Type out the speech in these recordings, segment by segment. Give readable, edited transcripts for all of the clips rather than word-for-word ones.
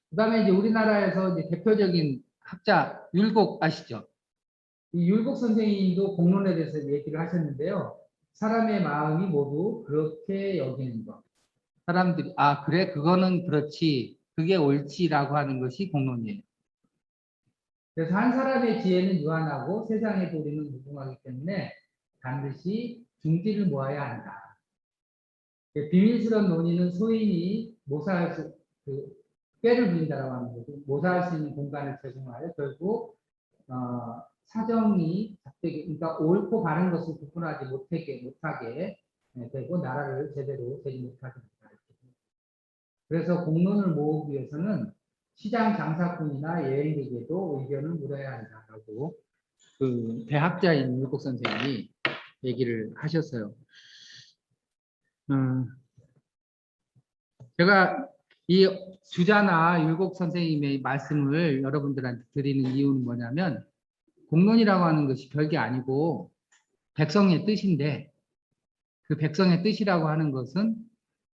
그다음에 이제 우리나라에서 이제 대표적인 학자 율곡 아시죠? 이 율곡 선생님도 공론에 대해서 얘기를 하셨는데요. 사람의 마음이 모두 그렇게 여기는 것. 사람들이 아 그래 그거는 그렇지 그게 옳지라고 하는 것이 공론이에요. 그래서 한 사람의 지혜는 유한하고 세상의 도리는 무궁하기 때문에 반드시 중지를 모아야 한다. 비밀스러운 논의는 소인이 모사할 수, 꾀를 부린다라고 하는 거고, 모사할 수 있는 공간을 제공하여 결국 사정이 작되게, 그러니까 옳고 바른 것을 구분하지 못하게 되고 나라를 제대로 되지 못하게 된다. 그래서 공론을 모으기 위해서는 시장 장사꾼이나 여행객에도 의견을 물어야 한다라고 그 대학자인 율곡 선생님이 얘기를 하셨어요. 제가 이 주자나 율곡 선생님의 말씀을 여러분들한테 드리는 이유는 뭐냐면 공론이라고 하는 것이 별게 아니고 백성의 뜻인데 그 백성의 뜻이라고 하는 것은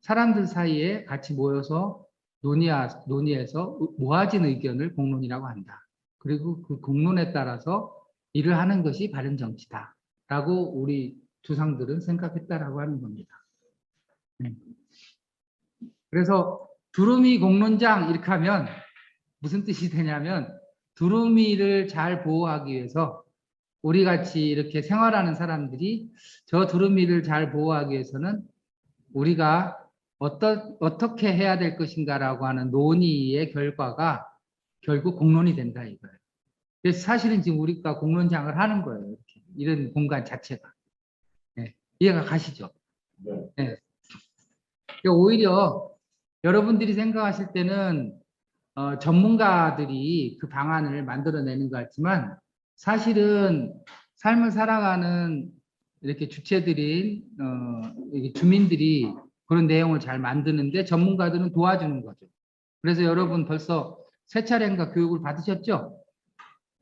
사람들 사이에 같이 모여서 논의해서 모아진 의견을 공론이라고 한다. 그리고 그 공론에 따라서 일을 하는 것이 바른 정치다. 라고 우리 조상들은 생각했다라고 하는 겁니다. 그래서 두루미 공론장 이렇게 하면 무슨 뜻이 되냐면 두루미를 잘 보호하기 위해서 우리 같이 이렇게 생활하는 사람들이 저 두루미를 잘 보호하기 위해서는 우리가 어떻게 해야 될 것인가라고 하는 논의의 결과가 결국 공론이 된다 이거예요. 그래서 사실은 지금 우리가 공론장을 하는 거예요. 이렇게. 이런 공간 자체가. 네. 이해가 가시죠? 네. 오히려 여러분들이 생각하실 때는 전문가들이 그 방안을 만들어내는 것 같지만 사실은 삶을 살아가는 이렇게 주체들인 주민들이 그런 내용을 잘 만드는데 전문가들은 도와주는 거죠. 그래서 여러분 벌써 세 차례인가 교육을 받으셨죠?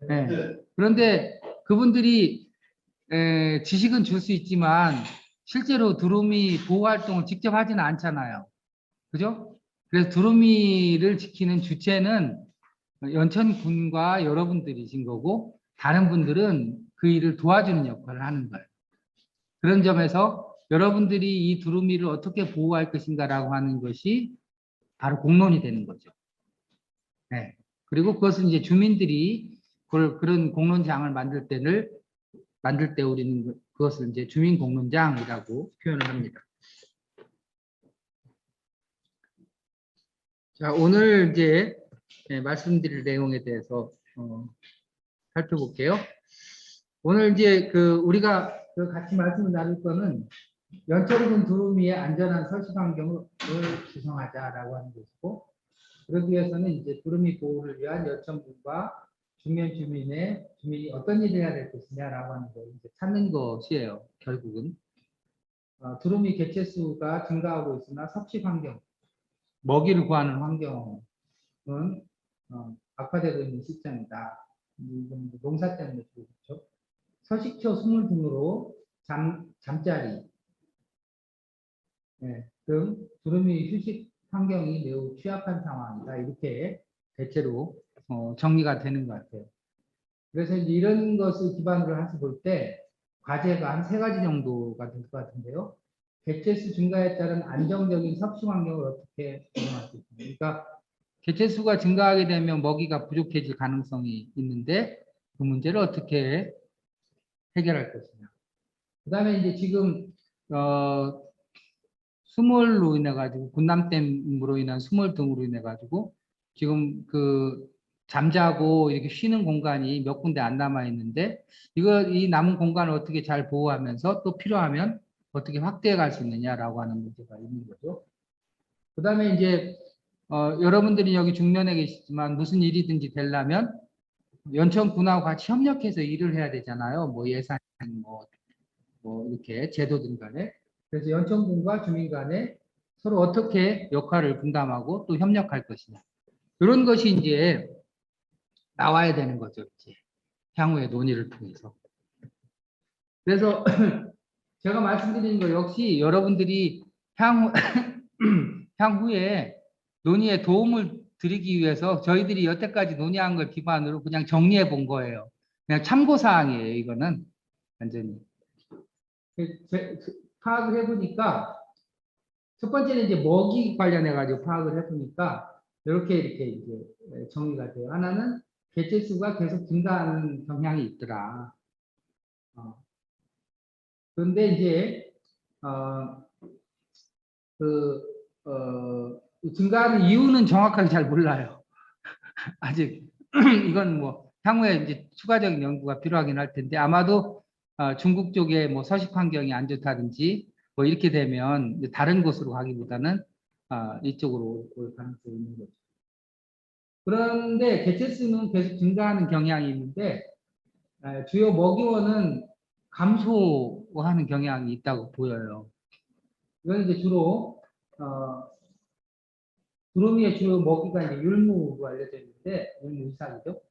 네. 그런데 그분들이 지식은 줄 수 있지만 실제로 두루미 보호 활동을 직접 하지는 않잖아요. 그죠? 그래서 두루미를 지키는 주체는 연천군과 여러분들이신 거고 다른 분들은 그 일을 도와주는 역할을 하는 거예요. 그런 점에서 여러분들이 이 두루미를 어떻게 보호할 것인가라고 하는 것이 바로 공론이 되는 거죠. 네. 그리고 그것은 이제 주민들이 그런 공론장을 만들 때 우리는 그것을 이제 주민공론장이라고 표현을 합니다. 자, 오늘 이제 말씀드릴 내용에 대해서 살펴볼게요. 오늘 이제 우리가 같이 말씀을 나눌 거는 연천군 두루미의 안전한 서식 환경을 구성하자라고 하는 것이고, 그러기 위해서는 이제 두루미 보호를 위한 연천군과 중면 주민이 어떤 일을 해야 될 것이냐라고 하는 걸 이제 찾는 것이에요. 결국은 두루미 개체수가 증가하고 있으나 섭식 환경, 먹이를 구하는 환경은 악화되고 있는 시점이다. 이건 농사 때문에 그렇죠. 서식처 수물 등으로 잠자리 등 두루미 휴식 환경이 매우 취약한 상황이다. 이렇게 대체로 정리가 되는 것 같아요. 그래서 이제 이런 것을 기반으로 해서 볼 때 과제가 한 3가지 정도가 될 것 같은데요. 개체수 증가에 따른 안정적인 섭식 환경을 어떻게 조성할 수 있습니까? 그러니까 개체수가 증가하게 되면 먹이가 부족해질 가능성이 있는데 그 문제를 어떻게 해결할 것이냐. 그 다음에 이제 지금 수몰로 인해 가지고 군남댐으로 인한 수몰 등으로 인해 가지고 지금 잠자고 이렇게 쉬는 공간이 몇 군데 안 남아 있는데 이 남은 공간을 어떻게 잘 보호하면서 또 필요하면 어떻게 확대해 갈 수 있느냐라고 하는 문제가 있는 거죠. 그 다음에 이제 여러분들이 여기 중면에 계시지만 무슨 일이든지 되려면 연천군하고 같이 협력해서 일을 해야 되잖아요. 뭐 예산 뭐 이렇게 제도들 간에. 그래서 연천군과 주민 간에 서로 어떻게 역할을 분담하고 또 협력할 것이냐. 이런 것이 이제 나와야 되는 거죠. 이제 향후의 논의를 통해서. 그래서 제가 말씀드리는 거 역시 여러분들이 향후에 논의에 도움을 드리기 위해서 저희들이 여태까지 논의한 걸 기반으로 그냥 정리해 본 거예요. 그냥 참고 사항이에요. 이거는 완전히 파악을 해보니까 첫 번째는 이제 먹이 관련해 가지고 파악을 해보니까 이렇게 이제 정리가 돼요. 하나는 개체수가 계속 증가하는 경향이 있더라. 그런데 이제 그 증가하는 이유는 정확하게 잘 몰라요. 아직 이건 뭐 향후에 이제 추가적인 연구가 필요하긴 할 텐데 아마도 중국 쪽에 뭐 서식 환경이 안 좋다든지 뭐 이렇게 되면 이제 다른 곳으로 가기보다는 이쪽으로 올 가능성이 있는 거죠. 그런데 개체수는 계속 증가하는 경향이 있는데 주요 먹이원은 감소하는 경향이 있다고 보여요. 이건 이제 주로 두루미의 주요 먹이가 이제 율무로 알려져 있는데 율무 이상이죠.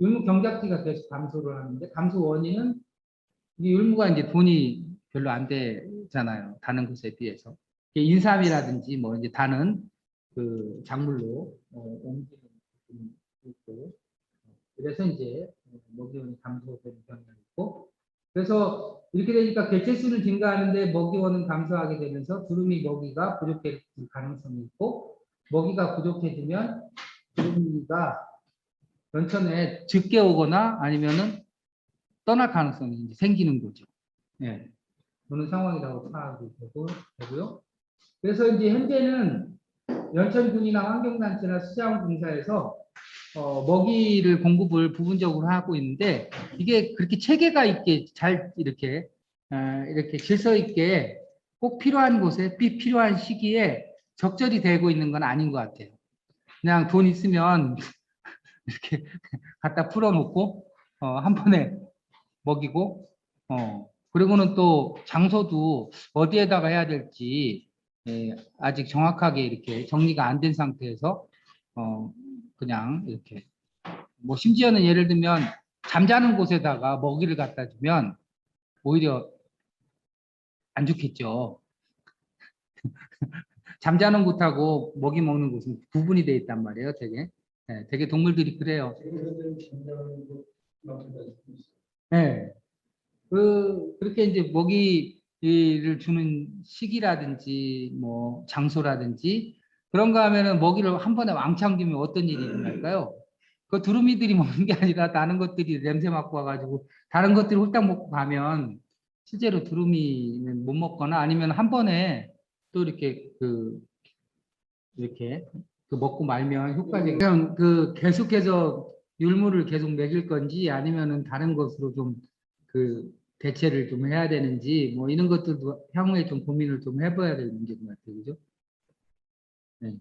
율무 경작지가 계속 감소를 하는데 감소 원인은 이 율무가 이제 돈이 별로 안 되잖아요. 다른 곳에 비해서. 인삼이라든지 뭐 이제 다른 그 작물로 옮기는 부분이 있고 그래서 이제 먹이원이 감소되는 경향이 있고 그래서 이렇게 되니까 개체수는 증가하는데 먹이원은 감소하게 되면서 두루미 먹이가 부족해질 가능성이 있고 먹이가 부족해지면 두루미가 연천에 적게 오거나 아니면은 떠날 가능성이 이제 생기는 거죠. 예. 그런 상황이라고 파악이 되고요. 그래서 이제 현재는 연천군이나 환경단체나 수자원공사에서 먹이를 공급을 부분적으로 하고 있는데 이게 그렇게 체계가 있게 잘 이렇게 질서 있게 꼭 필요한 곳에 필요한 시기에 적절히 되고 있는 건 아닌 것 같아요. 그냥 돈 있으면 이렇게 갖다 풀어놓고 한 번에 먹이고 그리고는 또 장소도 어디에다가 해야 될지 아직 정확하게 이렇게 정리가 안 된 상태에서 그냥 이렇게 뭐 심지어는 예를 들면 잠자는 곳에다가 먹이를 갖다 주면 오히려 안 좋겠죠. 잠자는 곳하고 먹이 먹는 곳은 구분이 돼 있단 말이에요, 되게. 네, 되게 동물들이 그래요. 네. 그렇게 이제 먹이를 주는 시기라든지 뭐 장소라든지 그런가 하면은 먹이를 한 번에 왕창 주면 어떤 일이 일어날까요? 그 두루미들이 먹는 게 아니라 다른 것들이 냄새 맡고 와가지고 다른 것들이 홀딱 먹고 가면 실제로 두루미는 못 먹거나 아니면 한 번에 또 이렇게 이렇게 먹고 말면 효과적인 그냥 계속해서 율무를 계속 먹일 건지 아니면은 다른 것으로 좀 대체를 좀 해야 되는지 뭐 이런 것들도 향후에 좀 고민을 좀 해봐야 될 문제인 것 같아요, 그죠? 네.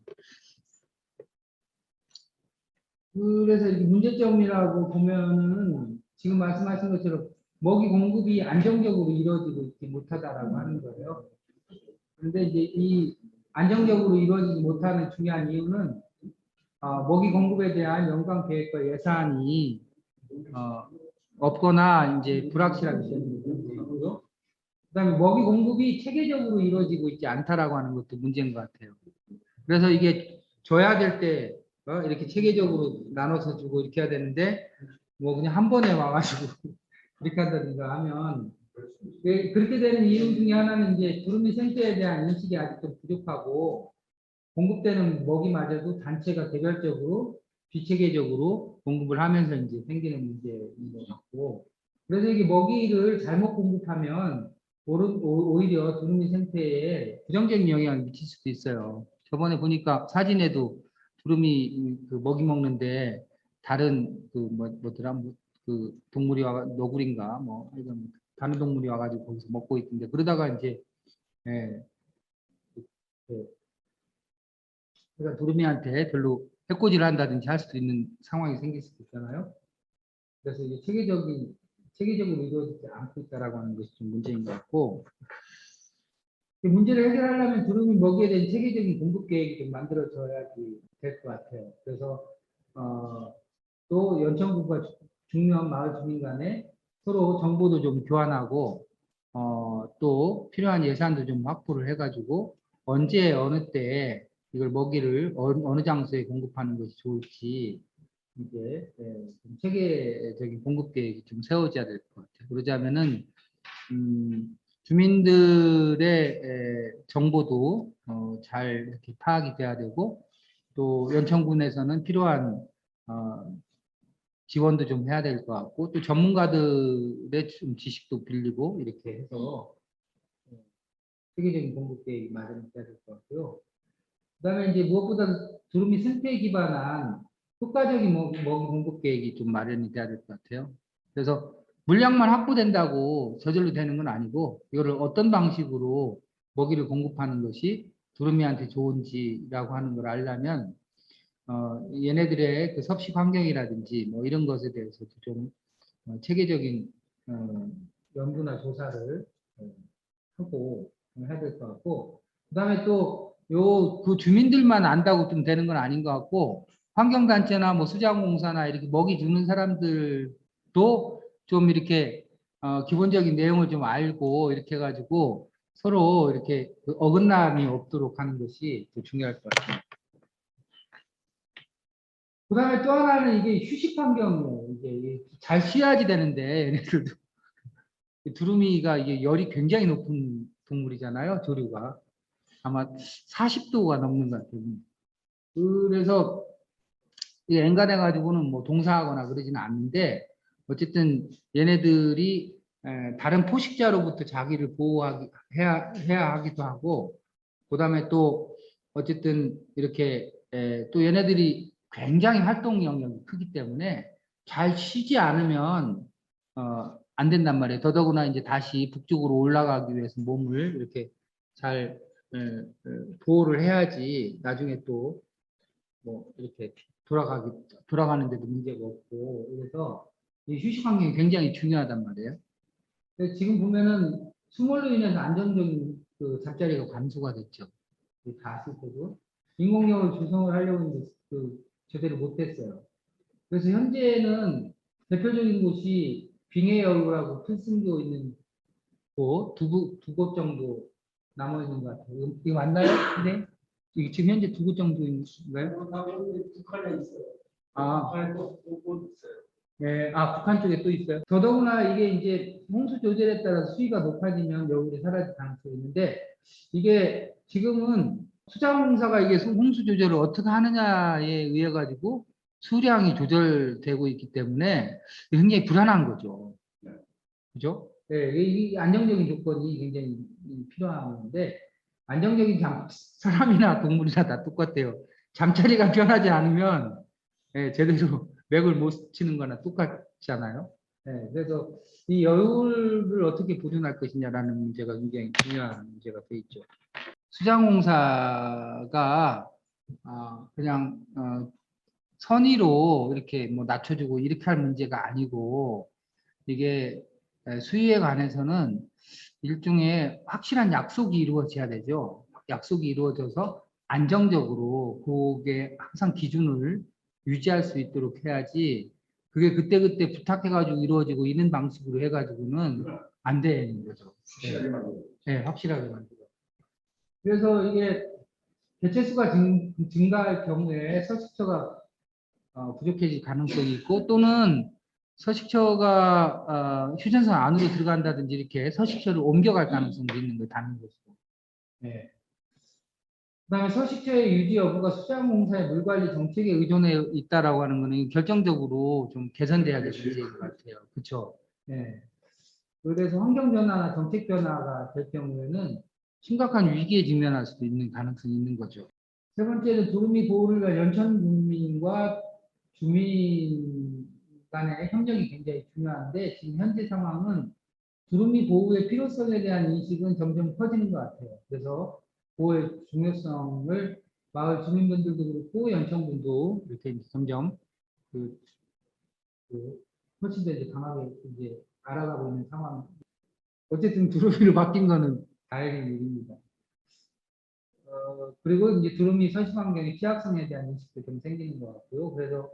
그래서 이렇게 문제점이라고 보면은 지금 말씀하신 것처럼 먹이 공급이 안정적으로 이루어지고 있지 못하다라고 하는 거예요. 그런데 이제 이 안정적으로 이루어지지 못하는 중요한 이유는 먹이 공급에 대한 연간 계획과 예산이 없거나 이제 불확실하기 때문이고요. 그다음에 먹이 공급이 체계적으로 이루어지고 있지 않다라고 하는 것도 문제인 것 같아요. 그래서 이게 줘야 될 때 이렇게 체계적으로 나눠서 주고 이렇게 해야 되는데 뭐 그냥 한 번에 와가지고 이렇게 한다든가 하면 그렇게 되는 이유 중에 하나는 이제 두루미 생태에 대한 인식이 아직 좀 부족하고 공급되는 먹이마저도 단체가 개별적으로 비체계적으로 공급을 하면서 이제 생기는 문제인 것 같고 그래서 이게 먹이를 잘못 공급하면 오히려 두루미 생태에 부정적인 영향을 미칠 수도 있어요. 저번에 보니까 사진에도 두루미 먹이 먹는데 다른 뭐더라 동물이 너구리인가 뭐 이런 다른 동물이 와가지고 거기서 먹고 있던데 그러다가 이제 예, 그 그러니까 두루미한테 별로 해코지를 한다든지 할 수도 있는 상황이 생길 수도 있잖아요. 그래서 이게 체계적으로 이루어지지 않고 있다라고 하는 것이 좀 문제인 것 같고, 이 문제를 해결하려면 두루미 먹이에 대한 체계적인 공급 계획이 좀 만들어져야지 될 것 같아요. 그래서 또 연천군과 중년 마을 주민 간에 서로 정보도 좀 교환하고 또 필요한 예산도 좀 확보를 해가지고 언제 어느 때에 이걸 먹이를 어느 장소에 공급하는 것이 좋을지 이제 좀 체계적인 공급 계획이 좀 세워져야 될 것 같아요. 그러자면은 주민들의 정보도 잘 이렇게 파악이 돼야 되고 또 연천군에서는 필요한 지원도 좀 해야 될 것 같고 또 전문가들의 좀 지식도 빌리고 이렇게 해서 세계적인 공급 계획이 마련돼야 될 것 같고요. 그다음에 이제 무엇보다 두루미 생태에 기반한 효과적인 먹이 공급 계획이 좀 마련이 돼야 될 것 같아요. 그래서 물량만 확보된다고 저절로 되는 건 아니고 이거를 어떤 방식으로 먹이를 공급하는 것이 두루미한테 좋은지라고 하는 걸 알려면 얘네들의 그 섭식 환경이라든지 뭐 이런 것에 대해서도 좀 체계적인 연구나 조사를 하고 해야 될 것 같고 그다음에 또 그 주민들만 안다고 좀 되는 건 아닌 것 같고 환경단체나 뭐 수자공사나 이렇게 먹이 주는 사람들도 좀 이렇게 기본적인 내용을 좀 알고 이렇게 해가지고 서로 이렇게 그 어긋남이 없도록 하는 것이 더 중요할 것 같아요. 그다음에 또 하나는 이게 휴식 환경이에요. 이게 잘 쉬어야지 되는데 얘네들도 두루미가 이게 열이 굉장히 높은 동물이잖아요. 조류가 아마 40도가 넘는 것 같아요. 그래서 이게 엔간해 가지고는 뭐 동사하거나 그러지는 않는데 어쨌든 얘네들이 다른 포식자로부터 자기를 보호하기 해야 하기도 하고 그다음에 또 어쨌든 이렇게 또 얘네들이 굉장히 활동 영역이 크기 때문에 잘 쉬지 않으면 안 된단 말이에요. 더더구나 이제 다시 북쪽으로 올라가기 위해서 몸을 이렇게 잘 보호를 해야지 나중에 또 뭐 이렇게 돌아가는데도 문제가 없고 그래서 이 휴식 환경이 굉장히 중요하단 말이에요. 근데 지금 보면은 수몰로 인해서 안정적인 그 잠자리가 감소가 됐죠. 다 쓸 때도 인공적으로 조성을 하려고 했는데 그 제대로 못했어요. 그래서 현재는 대표적인 곳이 빙해여울하고 필승교 있는 곳 두 곳 정도 남아 있는 것 같아요. 이거 맞나요? 네. 이게 지금 현재 두 곳 정도인가요? 북한에 있어요. 아, 북한에 또 있어요. 네, 북한 쪽에 또 있어요. 더더구나 이게 이제 홍수 조절에 따라서 수위가 높아지면 여울이 사라질 가능성이 있는데 이게 지금은 수자공사가 이게 홍수 조절을 어떻게 하느냐에 의해 가지고 수량이 조절되고 있기 때문에 굉장히 불안한 거죠. 그죠? 네, 이 안정적인 조건이 굉장히 필요한 건데 안정적인 사람이나 동물이나 다 똑같아요. 잠자리가 변하지 않으면 제대로 맥을 못 치는 거나 똑같잖아요. 그래서 이 여유를 어떻게 보존할 것이냐라는 문제가 굉장히 중요한 문제가 돼 있죠. 수자공사가 그냥 선의로 이렇게 뭐 낮춰주고 이렇게 할 문제가 아니고 이게 수위에 관해서는 일종의 확실한 약속이 이루어져야 되죠. 약속이 이루어져서 안정적으로 그게 항상 기준을 유지할 수 있도록 해야지 그게 그때그때 부탁해가지고 이루어지고 이런 방식으로 해가지고는 안 되는 거죠. 네, 확실하게 만들어. 그래서 이게 개체수가 증가할 경우에 서식처가 부족해질 가능성이 있고 또는 서식처가 휴전선 안으로 들어간다든지 이렇게 서식처를 옮겨갈 가능성도 있는 거예요. 다른 곳으로. 네. 그다음에 서식처의 유지 여부가 수자공사의 물관리 정책에 의존해 있다라고 하는 거는 결정적으로 좀 개선돼야 될 문제인 것 같아요. 그렇죠? 네. 그래서 환경 변화나 정책 변화가 될 경우에는 심각한 위기에 직면할 수도 있는 가능성이 있는 거죠. 세 번째는 도루미 보호를 위한 연천 국민과 주민 간의 협력이 굉장히 중요한데 지금 현재 상황은 두루미 보호의 필요성에 대한 인식은 점점 커지는 것 같아요. 그래서 보호의 중요성을 마을 주민분들도 그렇고 연천군도 이렇게 점점 그, 훨씬 더 이제 강하게 이제 알아가고 있는 상황. 어쨌든 두루미로 바뀐 거는 다행인 일입니다. 그리고 이제 두루미 서식 환경의 취약성에 대한 인식도 좀 생기는 것 같고요. 그래서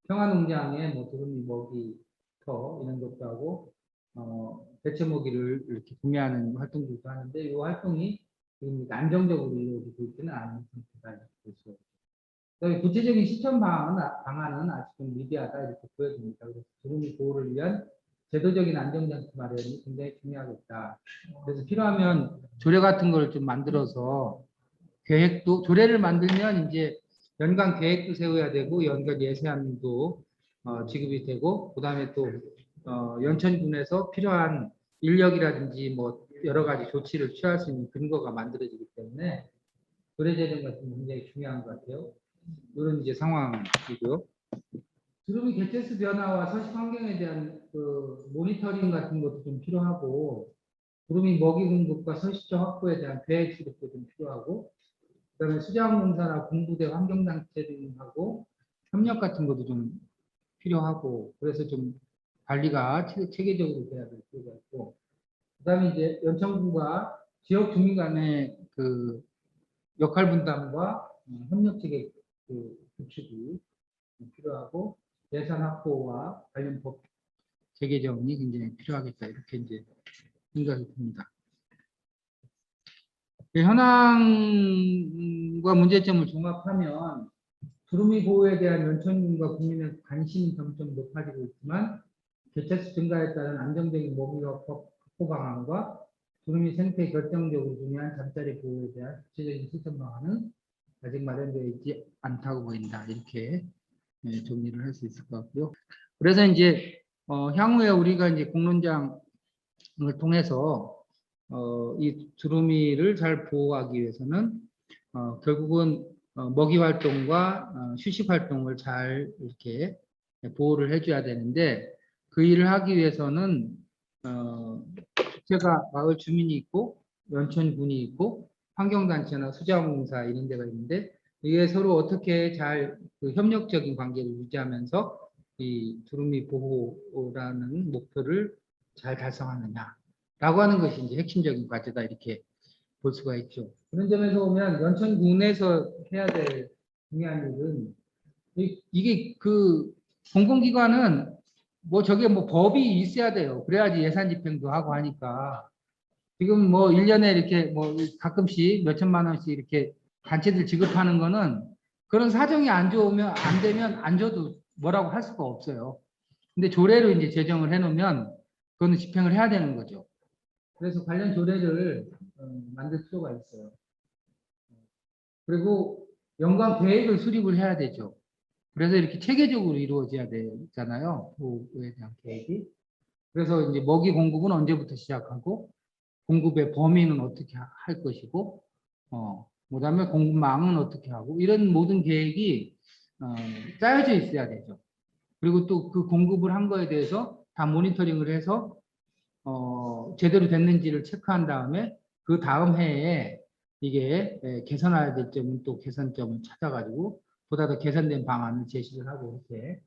평화농장에 뭐 두루미 먹이터 이런 것도 하고 대체 먹이를 이렇게 구매하는 활동들도 하는데 이 활동이 지금 안정적으로 이루어지고 있지는 않은 상태다. 그다음에 구체적인 실천 방안은 아직은 미비하다 이렇게 보여집니다. 그래서 주름이 보호를 위한 제도적인 안정장치 마련이 굉장히 중요하겠다. 그래서 필요하면 조례 같은 걸 좀 만들어서 계획도 조례를 만들면 이제 연간 계획도 세워야 되고 연간 예산도 지급이 되고 그다음에 또 연천군에서 필요한 인력이라든지 뭐 여러 가지 조치를 취할 수 있는 근거가 만들어지기 때문에 조례 제정 같은 게 굉장히 중요한 것 같아요. 이런 이제 상황이고요. 주름이 개체수 변화와 서식 환경에 대한 그 모니터링 같은 것도 좀 필요하고, 주름이 먹이 공급과 서식처 확보에 대한 계획 수립도 좀 필요하고, 그다음에 수자원공사나 공부대 환경단체 등하고 협력 같은 것도 좀 필요하고, 그래서 좀 관리가 체계적으로 돼야 될 필요가 있고, 그다음에 이제 연천군과 지역 주민 간의 그 역할 분담과 협력 체계 그 구축이 필요하고, 예산 확보와 관련 법 재개정이 굉장히 필요하겠다 이렇게 이제 생각이 듭니다. 현황과 문제점을 종합하면 두루미 보호에 대한 연천군과 국민의 관심이 점점 높아지고 있지만 개체수 증가에 따른 안정적인 먹이와 확보 방안과 두루미 생태에 결정적으로 중요한 잠자리 보호에 대한 구체적인 실천 방안은 아직 마련되어 있지 않다고 보인다. 이렇게 정리를 할 수 있을 것 같고요. 그래서 이제 향후에 우리가 이제 공론장을 통해서 이 두루미를 잘 보호하기 위해서는 결국은 먹이 활동과 휴식 활동을 잘 이렇게 보호를 해줘야 되는데, 그 일을 하기 위해서는 주체가 마을 주민이 있고 연천군이 있고 환경단체나 수자원공사 이런 데가 있는데, 이게 서로 어떻게 잘 그 협력적인 관계를 유지하면서 이 두루미 보호라는 목표를 잘 달성하느냐라고 하는 것이 이제 핵심적인 과제다 이렇게 볼 수가 있죠. 그런 점에서 보면 연천군에서 해야 될 중요한 일은 이게 그 공공기관은 뭐 저게 뭐 법이 있어야 돼요. 그래야지 예산 집행도 하고 하니까. 지금 뭐 1년에 이렇게 뭐 가끔씩 몇 천만 원씩 이렇게 단체들 지급하는 거는 그런 사정이 안 좋으면 안 되면 안 줘도 뭐라고 할 수가 없어요. 근데 조례로 이제 제정을 해 놓으면 그거는 집행을 해야 되는 거죠. 그래서 관련 조례를 만들 필요가 있어요. 그리고 연간 계획을 수립을 해야 되죠. 그래서 이렇게 체계적으로 이루어져야 되잖아요. 보호에 대한 계획이. 그래서 이제 먹이 공급은 언제부터 시작하고 공급의 범위는 어떻게 할 것이고, 그다음에 공급망은 어떻게 하고 이런 모든 계획이 짜여져 있어야 되죠. 그리고 또 그 공급을 한 거에 대해서 다 모니터링을 해서 제대로 됐는지를 체크한 다음에 그 다음 해에 이게 개선해야 될 점은 또 개선점을 찾아가지고 보다 더 개선된 방안을 제시를 하고 이렇게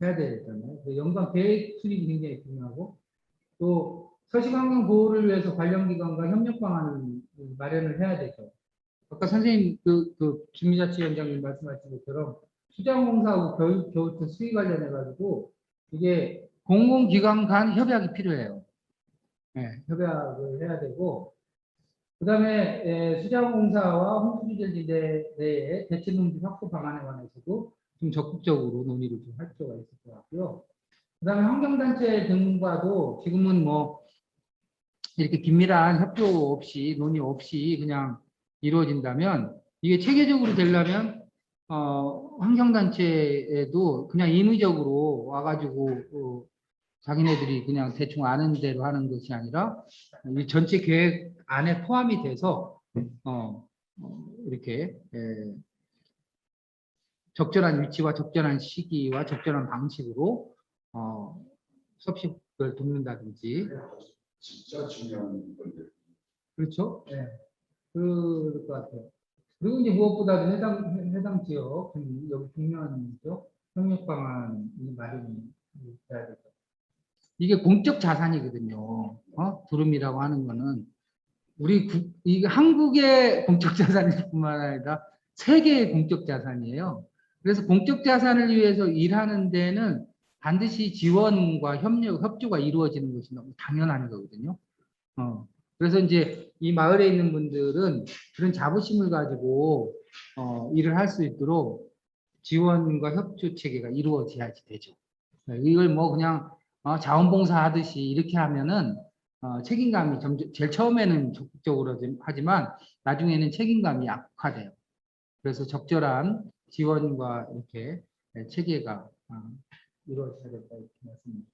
해야 되잖아요. 연간 계획 수립이 굉장히 중요하고, 또 서식환경 보호를 위해서 관련 기관과 협력 방안을 마련을 해야 되죠. 아까 선생님 주민자치위원장님 말씀하신 것처럼 수자원공사하고 교육처 수의 관련해 가지고 이게 공공기관 간 협약이 필요해요. 네, 협약을 해야 되고, 그다음에 수자원공사와 홍수주절지대 내에 대체농지 확보 방안에 관해서도 좀 적극적으로 논의를 좀 할 필요가 있을 것 같고요. 그다음에 환경단체 등과도 지금은 뭐 이렇게 긴밀한 협조 없이 논의 없이 그냥 이루어진다면, 이게 체계적으로 되려면 환경단체에도 그냥 인위적으로 와가지고 자기네들이 그냥 대충 아는 대로 하는 것이 아니라 이 전체 계획 안에 포함이 돼서 이렇게 적절한 위치와 적절한 시기와 적절한 방식으로 섭식을 돕는다든지. 진짜 중요한 건데. 그렇죠? 네. 그럴 것 같아요. 그리고 이제 무엇보다도 해당 지역, 여기 중요한죠. 협력 방안이 마련이 돼야 되죠. 이게 공적 자산이거든요. 두루미라고 하는 거는 이게 한국의 공적 자산일 뿐만 아니라 세계의 공적 자산이에요. 그래서 공적 자산을 위해서 일하는 데는 반드시 지원과 협조가 이루어지는 것이 너무 당연한 거거든요. 그래서 이제 이 마을에 있는 분들은 그런 자부심을 가지고 일을 할 수 있도록 지원과 협조 체계가 이루어져야지 되죠. 이걸 뭐 그냥 자원봉사 하듯이 이렇게 하면은 책임감이 제일 처음에는 적극적으로 하지만 나중에는 책임감이 약화돼요. 그래서 적절한 지원과 이렇게 체계가 이루어져야 된다 이렇게 말씀드립니다.